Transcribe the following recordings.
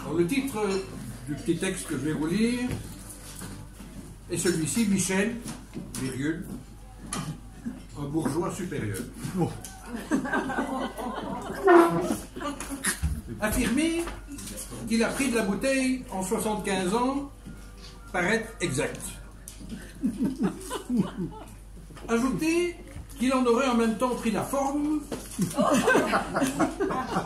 Alors, le titre du petit texte que je vais vous lire est celui-ci, Michel, virgule, un bourgeois supérieur. Affirmer qu'il a pris de la bouteille en 75 ans paraît exact. Ajouter qu'il en aurait en même temps pris la forme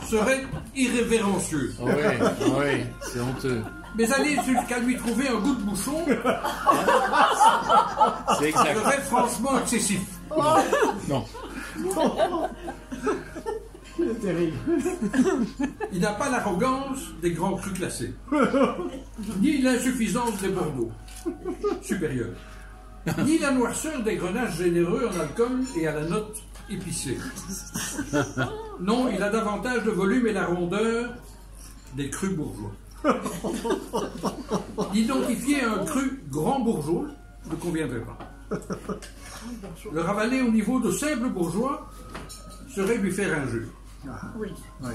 serait irrévérencieux. Oui, c'est honteux. Mais aller jusqu'à lui trouver un goût de bouchon serait franchement excessif. Non. C'est terrible. Il n'a pas l'arrogance des grands crus classés, ni l'insuffisance des Bordeaux supérieurs, ni la noirceur des grenages généreux en alcool et à la note épicée. Non, il a davantage de volume et la rondeur des crus bourgeois. Identifier un cru grand bourgeois ne conviendrait pas. Le ravaler au niveau de simple bourgeois serait lui faire injure. Oui,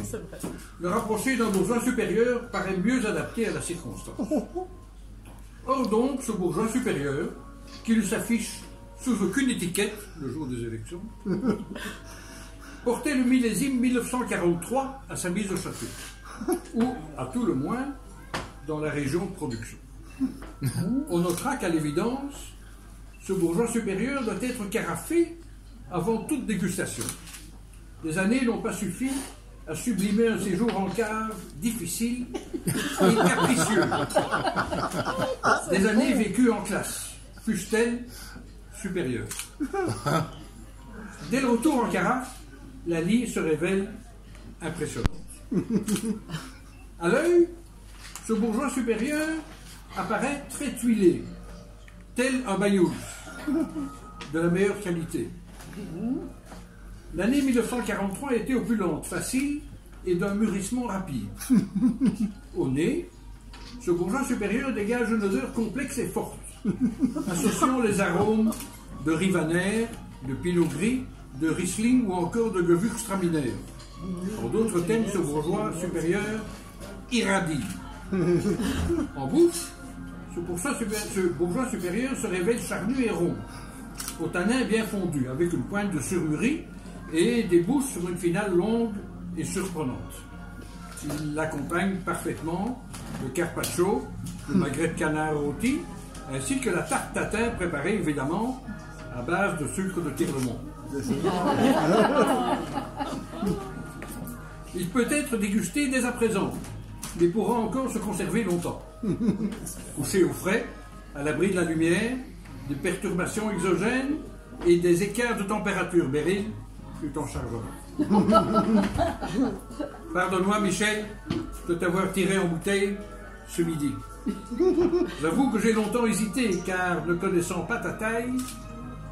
c'est vrai. Le rapprocher d'un bourgeois supérieur paraît mieux adapté à la circonstance. Or donc, ce bourgeois supérieur, qui ne s'affiche sous aucune étiquette le jour des élections, portait le millésime 1943 à sa mise au château, ou, à tout le moins, dans la région de production. On notera qu'à l'évidence, ce bourgeois supérieur doit être carafé avant toute dégustation. Les années n'ont pas suffi à sublimer un séjour en cave difficile et capricieux. Des années vécues en classe, fussent-elles supérieures. Dès le retour en carafe, la lie se révèle impressionnante. À l'œil, ce bourgeois supérieur apparaît très tuilé, tel un bayoul, de la meilleure qualité. L'année 1943 était opulente, facile et d'un mûrissement rapide. Au nez, ce bourgeois supérieur dégage une odeur complexe et forte, associant les arômes de Rivaner, de Pinot Gris, de Riesling ou encore de Gewürztraminer. En d'autres termes, ce bourgeois supérieur irradie. En bouche, ce bourgeois supérieur se révèle charnu et rond, au tanin bien fondu, avec une pointe de surmûrie et débouche sur une finale longue et surprenante. Il l'accompagne parfaitement le carpaccio, le magret de canard rôti, ainsi que la tarte tatin préparée évidemment à base de sucre de Tirlemont. Il peut être dégusté dès à présent, mais pourra encore se conserver longtemps. Couché au frais, à l'abri de la lumière, des perturbations exogènes et des écarts de température. Beryl, tu t'en chargeras. Pardonne-moi, Michel, de t'avoir tiré en bouteille ce midi. J'avoue que j'ai longtemps hésité, car ne connaissant pas ta taille,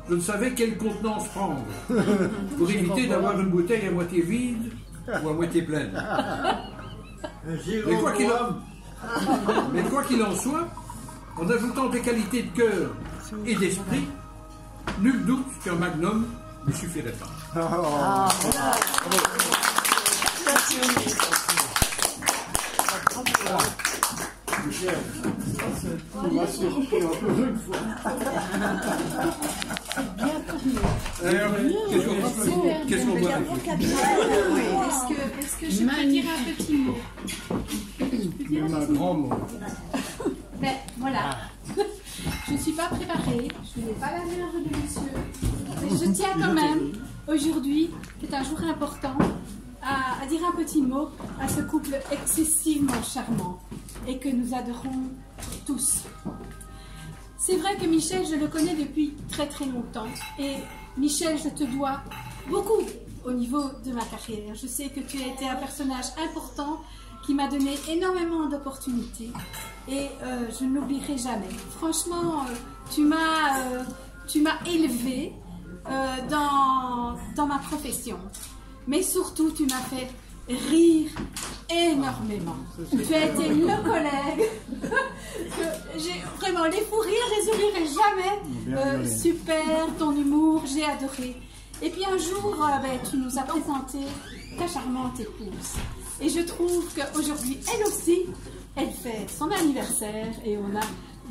je ne savais quelle contenance prendre, pour éviter d'avoir une bouteille à moitié vide ou à moitié pleine. Mais quoi qu'il en soit, en ajoutant des qualités de cœur et d'esprit, nul doute qu'un magnum ne suffirait pas. Michel, tu m'as surpris encore une fois. Qu'est-ce qu'on voit Est-ce que je peux dire un petit mot? Ben voilà, je ne suis pas préparée, je n'ai pas la meilleure de monsieur, mais je tiens quand même, aujourd'hui, qui est un jour important, à dire un petit mot à ce couple excessivement charmant et que nous adorons tous. C'est vrai que Michel, je le connais depuis très très longtemps, et Michel, je te dois beaucoup au niveau de ma carrière. Je sais que tu as été un personnage important qui m'a donné énormément d'opportunités et je ne l'oublierai jamais. Franchement, tu m'as élevée dans ma profession, mais surtout tu m'as fait rire énormément. Tu as été le collègue que j'ai vraiment, les fous rires, je les oublierai jamais. Super, ton humour, j'ai adoré. Et puis un jour, tu nous as présenté ta charmante épouse. Et je trouve qu'aujourd'hui, elle aussi, elle fête son anniversaire et on a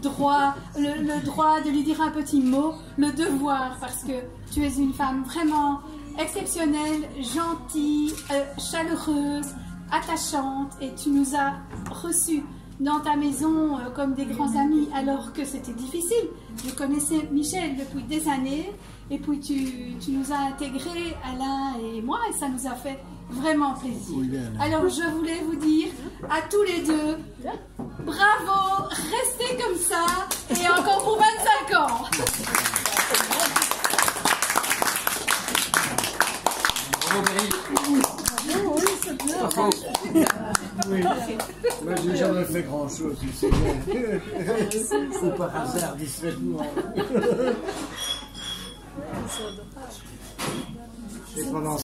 droit, le droit de lui dire un petit mot, le devoir, parce que tu es une femme vraiment exceptionnelle, gentille, chaleureuse, attachante, et tu nous as reçus dans ta maison comme des grands amis alors que c'était difficile. Je connaissais Michel depuis des années et puis tu nous as intégrés, Alain et moi, et ça nous a fait vraiment plaisir. Oui, alors je voulais vous dire à tous les deux, bravo, restez comme ça et encore pour 25 ans. Oui, c'est bien. Oui. Moi, j'ai jamais fait grand-chose, c'est bien. Ou par hasard, 17 mois. Et pendant